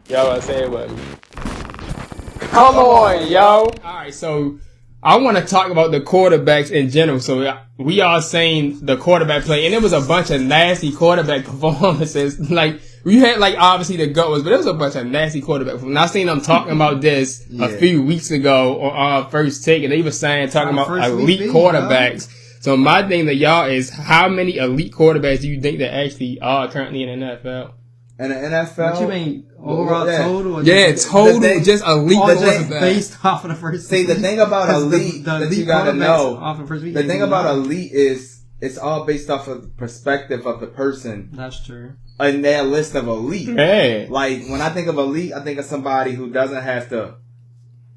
Yo, I say it with me. Come on, yo. Alright, so I want to talk about the quarterbacks in general. So we are saying the quarterback play, and it was a bunch of nasty quarterback performances. Like, we had, like, obviously the GOAT was, but it was a bunch of nasty quarterback performances. I seen them talking about this a few weeks ago on our first take, and they were talking about elite quarterbacks. So my thing to y'all is, how many elite quarterbacks do you think that actually are currently in the NFL? In the NFL? What you mean? Overall total? Or total, just elite quarterbacks. Based off of the first See, the thing about elite that you gotta know, off of first week, the thing about elite is, it's all based off of the perspective of the person. That's true. In their list of elite. Hey. Like, when I think of elite, I think of somebody who doesn't have to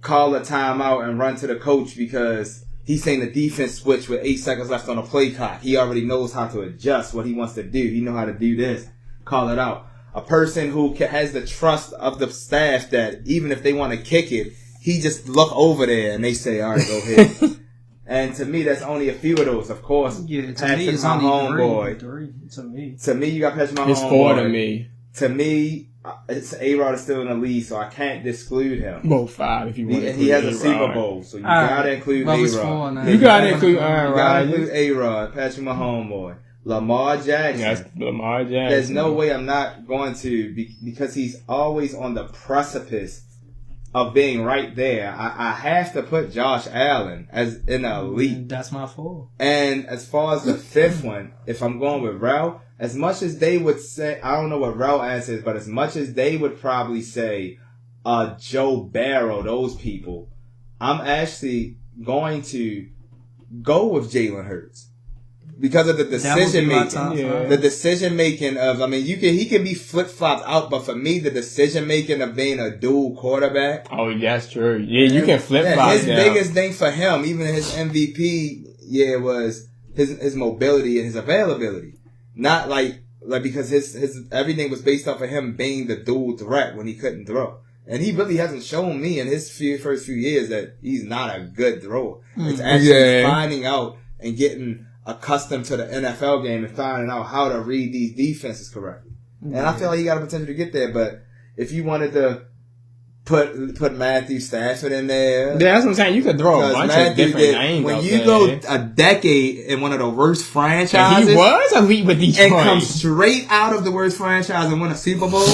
call a timeout and run to the coach because he's saying the defense switch with 8 seconds left on the play clock. He already knows how to adjust what he wants to do. He knows how to do this. Call it out. A person who has the trust of the staff that even if they want to kick it, he just look over there and they say, all right, go ahead. And to me, that's only a few of those, of course. Yeah, to Patrick, me, it's my only homeboy. three. To me. To me, you got Patrick, my homeboy. It's 4 to me. To me, it's A-Rod is still in the lead, so I can't exclude him. Well, 5 if you want to include He has a A-Rod. Super Bowl, so you gotta include A-Rod. You gotta include A-Rod. You gotta include A-Rod, Patrick, my homeboy. Lamar Jackson. Yes, Lamar Jackson. There's no way I'm not going to, because he's always on the precipice of being right there. I have to put Josh Allen as in the elite. That's my fault. And as far as the fifth one, if I'm going with Rel, as much as they would say, I don't know what Rel answer is, but as much as they would probably say, Joe Barrow, those people, I'm actually going to go with Jalen Hurts. Because of the decision making, the decision making of, I mean, he can be flip flopped out, but for me, the decision making of being a dual quarterback. Oh, that's true. Yeah, you can flip flop. His biggest thing for him, even his MVP, was his mobility and his availability. Not like because his everything was based off of him being the dual threat when he couldn't throw. And he really hasn't shown me in his first few years that he's not a good thrower. It's actually finding out and getting accustomed to the NFL game and finding out how to read these defenses correctly. And I feel like he got a potential to get there, but if you wanted to put Matthew Stafford in there. Yeah, that's what I'm saying. You could throw a bunch of different names when out you there. go a decade in one of the worst franchises. And he was elite with Detroit. And come straight out of the worst franchise and win a Super Bowl.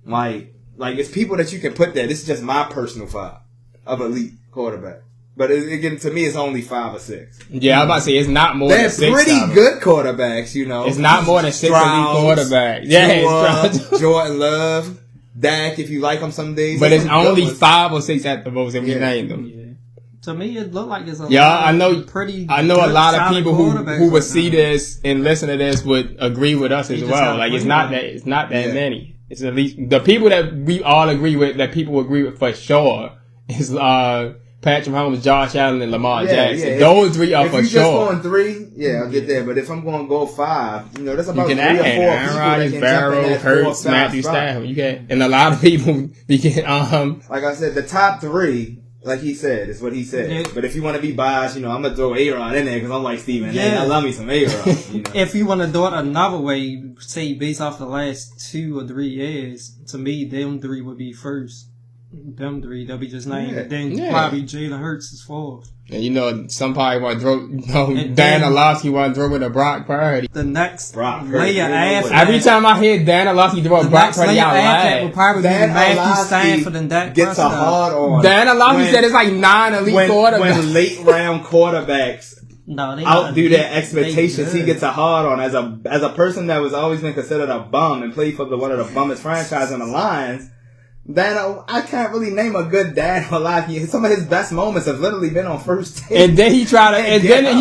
Like it's people that you can put there. This is just my personal five of elite quarterback. But again, to me, it's only 5 or 6. Yeah, I'm about to say it's not more than 6. They're pretty good quarterbacks, you know. It's not more than 6 elite quarterbacks. Yeah, Jordan Love, Dak, if you like them some days. But it's only 5 or 6 at the most, and we named them. Yeah. To me, it looked like it's a I know a lot of people who would see this and listen to this would agree with us as well. Like it's not that many. It's at least the people that we all agree with, that people agree with for sure, is Patrick Mahomes, Josh Allen, and Lamar Jackson. Yeah. Those 3 are for sure. If you're just going 3, I'll get there. But if I'm going to go 5, there's about 3 or 4 Aaron Rodgers, Barrow, Hurts, Matthew Stafford. You can, and a lot of people, like I said, the top 3, like he said, is what he said. Yeah. But if you want to be biased, I'm going to throw A-Rod in there because I'm like Stephen. Yeah. Hey, I love me some A-Rod. If you want to do it another way, say based off the last 2 or 3 years, to me, them 3 would be first. Them 3, they'll be just named. Yeah. Then probably Jalen Hurts is 4th. And somebody want to throw, Dan Orlovsky want to throw with a Brock Purdy. The next layer after every time I hear Dan Orlovsky throw a Brock Purdy, I laugh. Would probably be Matthew Stafford and Dak gets a hard on. Dan Orlovsky said it's like 9 elite quarterbacks. When late round quarterbacks outdo their expectations, he gets a hard on. As a person that was always been considered a bum and played for one of the bummest franchises in the Lions, I can't really name a good Dan Orlovsky. Some of his best moments have literally been on first team. And then he tried to,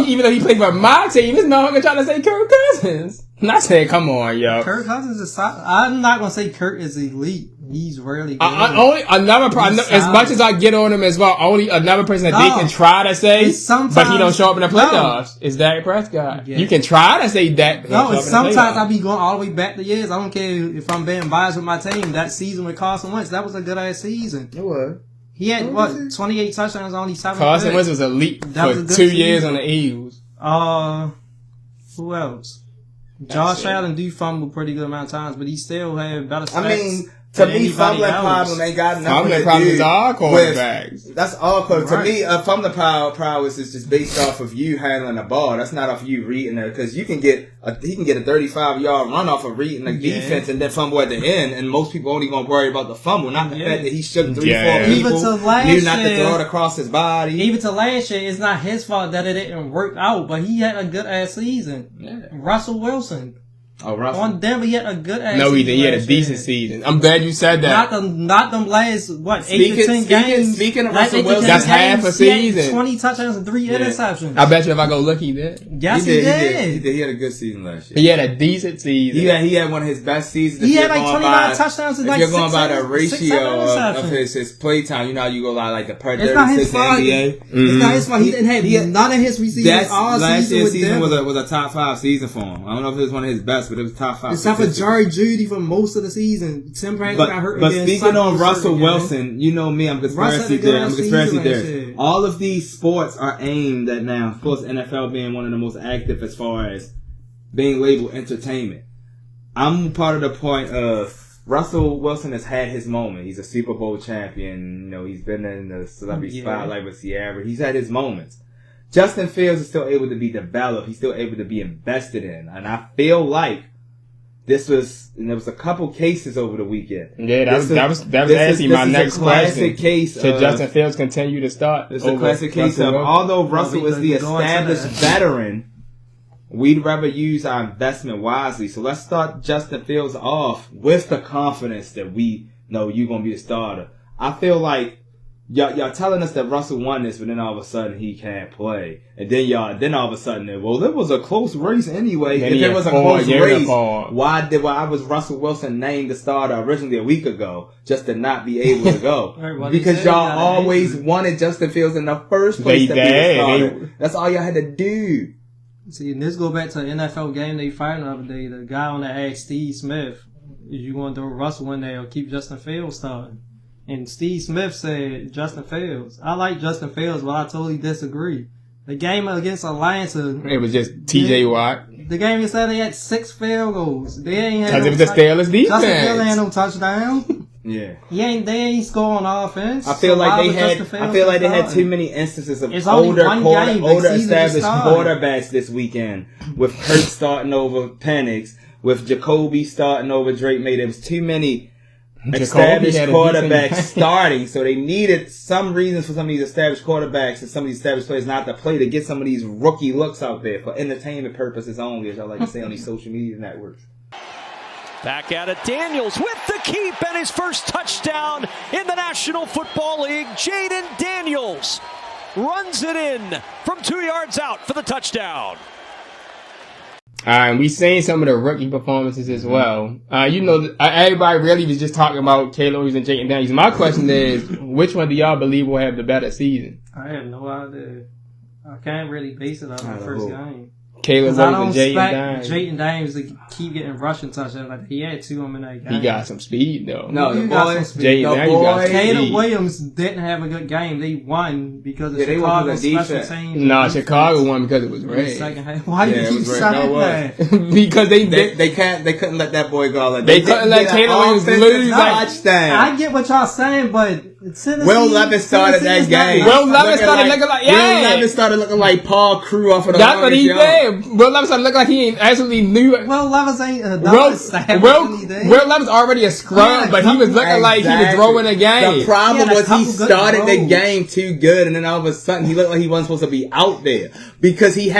even though he played for my team, this motherfucker trying to say Kirk Cousins. And I said, come on, yo. Kirk Cousins is solid. I'm not going to say Kirk is elite. He's really good. Only another as much as I get on him as well, only another person that they can try to say, but he don't show up in the playoffs, is Dak Prescott. Yeah. You can try to say that. No, sometimes I be going all the way back to years. I don't care if I'm being biased with my team. That season with Carson Wentz, that was a good ass season. It was. He had 28 touchdowns, only 7 Carson Wentz was elite for 2 years on the Eagles. Who else? Josh Allen do fumble pretty good amount of times, but he still had better stats. I mean, To me, fumbling problem ain't got nothing to do. Fumbling problem is all quarterbacks. That's all quarterbacks. To me, fumbling prowess is just based off of you handling the ball. That's not off of you reading it, because he can get a 35-yard run off of reading the defense and then fumble at the end. And most people only gonna worry about the fumble, not the fact that he shook 3-4 people. Even to last year, knew not to throw it across his body. Even to last year, it's not his fault that it didn't work out, but he had a good ass season. Yeah. Russell Wilson. Oh, Russell. On Denver, he had a good ass season. No, he had a decent season. I'm glad you said that. Not them last, 8 to 10 games. Speaking of Russell Wilson, that's half a season. 20 touchdowns and 3 interceptions. I bet you if I go look, he did. Yes, he did. He had a good season last year. He had a decent season. He had one of his best seasons. He had like 29 touchdowns and like 6 If you're going by the ratio of his play time, you know how you go like the per 36 in the NBA? It's not his fault. He didn't have none of his receivers all season. Last year's season was a top 5 season for him. I don't know if it was one of his best, but it was top 5. Except for Jerry Jeudy for most of the season. Tim Brady got hurt. But speaking on Russell Wilson, you know me, I'm conspiracy there. All of these sports are aimed at now. Of course, NFL being one of the most active as far as being labeled entertainment. I'm part of the point of Russell Wilson has had his moment. He's a Super Bowl champion. You know, he's been in the celebrity spotlight with Ciara. He's had his moments. Justin Fields is still able to be developed. He's still able to be invested in. And I feel like there was a couple cases over the weekend. Yeah, that was actually my next question. Should Justin Fields continue to start? It's a classic case of, although Russell is the established veteran, we'd rather use our investment wisely. So let's start Justin Fields off with the confidence that we know you're going to be a starter. I feel like y'all telling us that Russell won this, but then all of a sudden he can't play. And then all of a sudden, well, it was a close race anyway. If it was a close race, why was Russell Wilson named the starter originally a week ago just to not be able to go? Because y'all always wanted Justin Fields in the first place to be a starter. That's all y'all had to do. See, and this go back to the NFL game they fired the other day. The guy on that asked Steve Smith, "Is you going to throw Russell in there or keep Justin Fields starting?" And Steve Smith said Justin Fields. I like Justin Fields, but I totally disagree. The game against Atlanta, it was just T.J. Watt. The game said they had 6 field goals. They ain't had because it was the Steelers defense. Justin Fields ain't no touchdown. Yeah, they ain't scoring offense. I feel like they had too many instances of older established quarterbacks this weekend. With Hurts starting over Penix, with Jacoby starting over Drake May. There was too many established quarterbacks starting, so they needed some reasons for some of these established quarterbacks and some of these established players not to play to get some of these rookie looks out there for entertainment purposes only, as I like to say on these social media networks. Back out of Daniels with the keep and his first touchdown in the National Football League. Jayden Daniels runs it in from 2 yards out for the touchdown. And we seen some of the rookie performances as well. Everybody really was just talking about Caleb Williams and Jayden Daniels. My question is, which one do y'all believe will have the better season? I have no idea. I can't really base it on the first game. Caleb Williams and Jayden Daniels. Jayden Daniels to keep getting rushing touchdowns. Like he had 2 of them in that game. He got some speed though. No, the boy, Caleb Williams didn't have a good game. They won because of Chicago's special teams. No, Chicago won because it was red. Why you keep saying that? Because they couldn't let that boy go. They couldn't let Caleb Williams lose touchdown. I get what y'all saying, but Will Levis started that game. Will Levis started looking like Will Levis started looking like Paul Crew off of the. That's what he did. Will Levis started looking like he actually knew it. Will Levis ain't Will Levis already a scrub, but he was looking like he was throwing a game. The problem was he started the game too good, and then all of a sudden he looked like he wasn't supposed to be out there because he's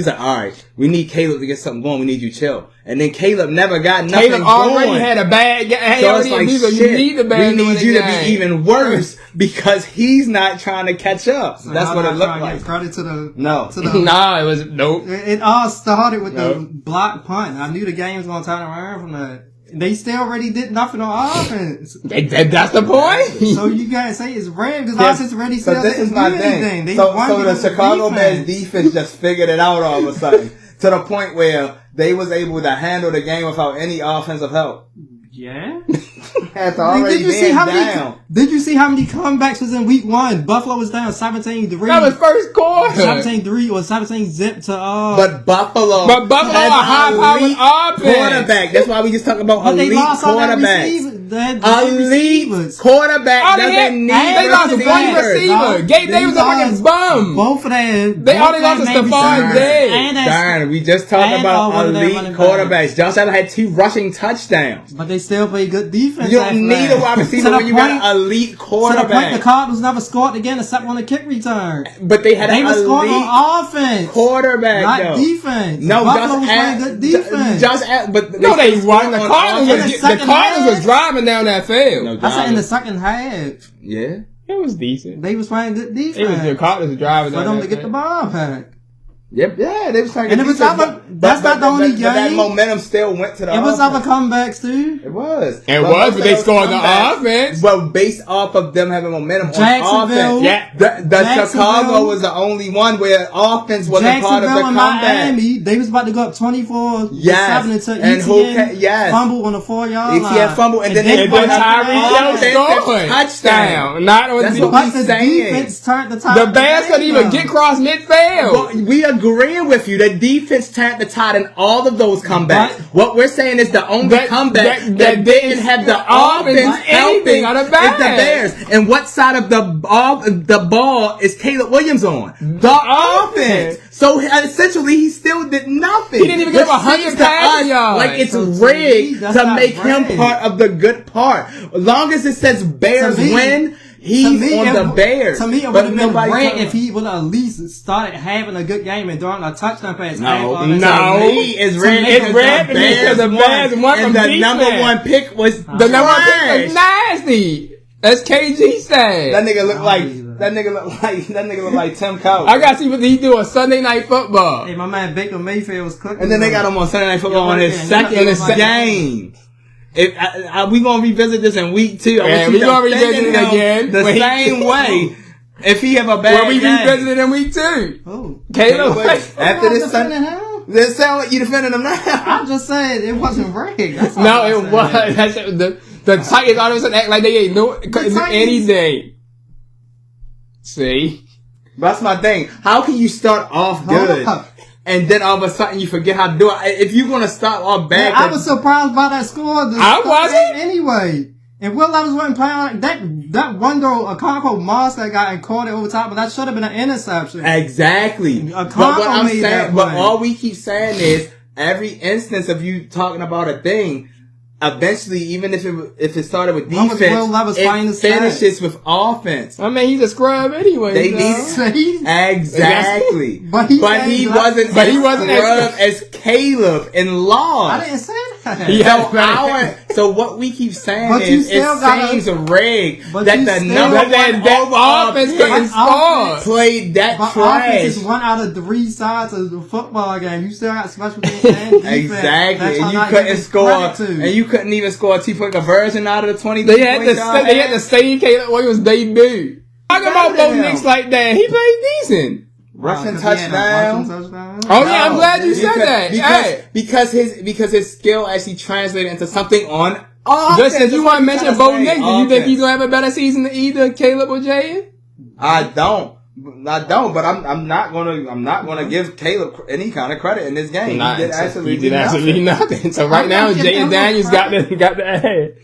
like, all right, we need Caleb to get something going. We need you chill. And then Caleb never got nothing going. Caleb already had a bad game. So it's like, shit, you need the bad we need you to be even worse because he's not trying to catch up. So that's what it looked like. Credit to the it was nope. It all started with the block punt. I knew the game was going to turn around from that. They still already did nothing on offense. That's the point. So you guys say it's red because offense already still didn't do anything. So the Chicago Bears defense just figured it out all of a sudden to the point where they was able to handle the game without any offensive help. Yeah. After already Did you see how many comebacks was in week 1? Buffalo was down 17-3. That was first quarter. 17-3 or 17-zip to But Buffalo a high-powered offense. quarterback. That's why we just talking about but elite they lost all that quarterbacks. Elite receivers. quarterback doesn't need they lost one receivers. receiver. Gabe Davis a fucking bum. Both of them. They only lost to Stephon Diggs. Darn, we just talked about elite quarterbacks. Josh Allen had 2 rushing touchdowns. But they still play good defense. You don't need a wide receiver when you got an elite quarterback. To the point the Cardinals never scored again except on the kick return. But they had an elite on offense, quarterback, not defense. No, Buffalo was playing good defense. But they won. The Cardinals was driving down that field. No, I said in the second half. Yeah, it was decent. They was playing good defense. The Cardinals was driving down for them that to get field. the ball back. Yep, yeah, they was playing good defense. That's not the only game. But that momentum still went to the offense. It was other comebacks too. It was. But they scored the offense. Well, based off of them having momentum on offense. Yeah. The Chicago was the only one where offense wasn't part of the comeback. Miami, they was about to go up 24-7 until ETN fumble on the 4-yard line. ETN fumble and then they put Tyree touchdown. Not on That's what the defense turned the tide. The Bears couldn't even get across midfield. Well, we agreeing with you. The defense turned the tide in all of those comebacks. What we're saying is the only comeback that didn't have the offense helping is the Bears. And what side of the ball is Caleb Williams on? The offense. So essentially, he still did nothing. He didn't even give 100 passing yards. Like it's rigged to make him part of the good part. As long as it says Bears win. He's on the Bears. To me, it would have been great if he would have at least started having a good game and throwing a touchdown pass. It's red because the Bears won and the number 1 pick was the number 1 pick was nasty. That's KG said. That nigga look like Tim Cowell. I gotta see what he do on Sunday Night Football. Hey, my man Baker Mayfield was cooking. And then they got him on Sunday Night Football on his second game. We gonna revisit this in week 2. Yeah, we gonna revisit it again the same way. If he have a bad game, we revisit it in week 2. Oh, Caleb. After this Sunday, does it sound like you defending him now? I'm just saying it wasn't rigged. No, it was. The Titans all of a sudden act like they ain't know anything. See, that's my thing. How can you start off good? And then all of a sudden you forget how to do it. If you're gonna start off bad, I was surprised by that score. I wasn't anyway. And Will Levis wasn't playing like that. That wonder a Conco monster got and caught it over top, but that should have been an interception. Exactly. But what I'm saying, but all we keep saying is every instance of you talking about a thing. Eventually, even if it started with defense, it finishes with offense. I mean, he's a scrub anyway. They need exactly, but he wasn't scrub as Caleb and Law. I didn't say that. So what we keep saying is it seems rigged that the number one offense couldn't score. Played that trash. Offense is 1 out of 3 sides of the football game. You still got special teams and defense. Exactly, and you couldn't score, and you couldn't even score a 2-point conversion out of the 20. They had the same Caleb Williams debut. Talking about both Knicks like that, he played decent. Rushing touchdown. Oh yeah, I'm glad you said that. Because his skill actually translated into something on offense. Just since you want to mention Bo Nix, do you think he's gonna have a better season than either Caleb or Jayden? I don't, but I'm not gonna give Caleb any kind of credit in this game. He did absolutely nothing. So right now, Jayden Daniels got the ad.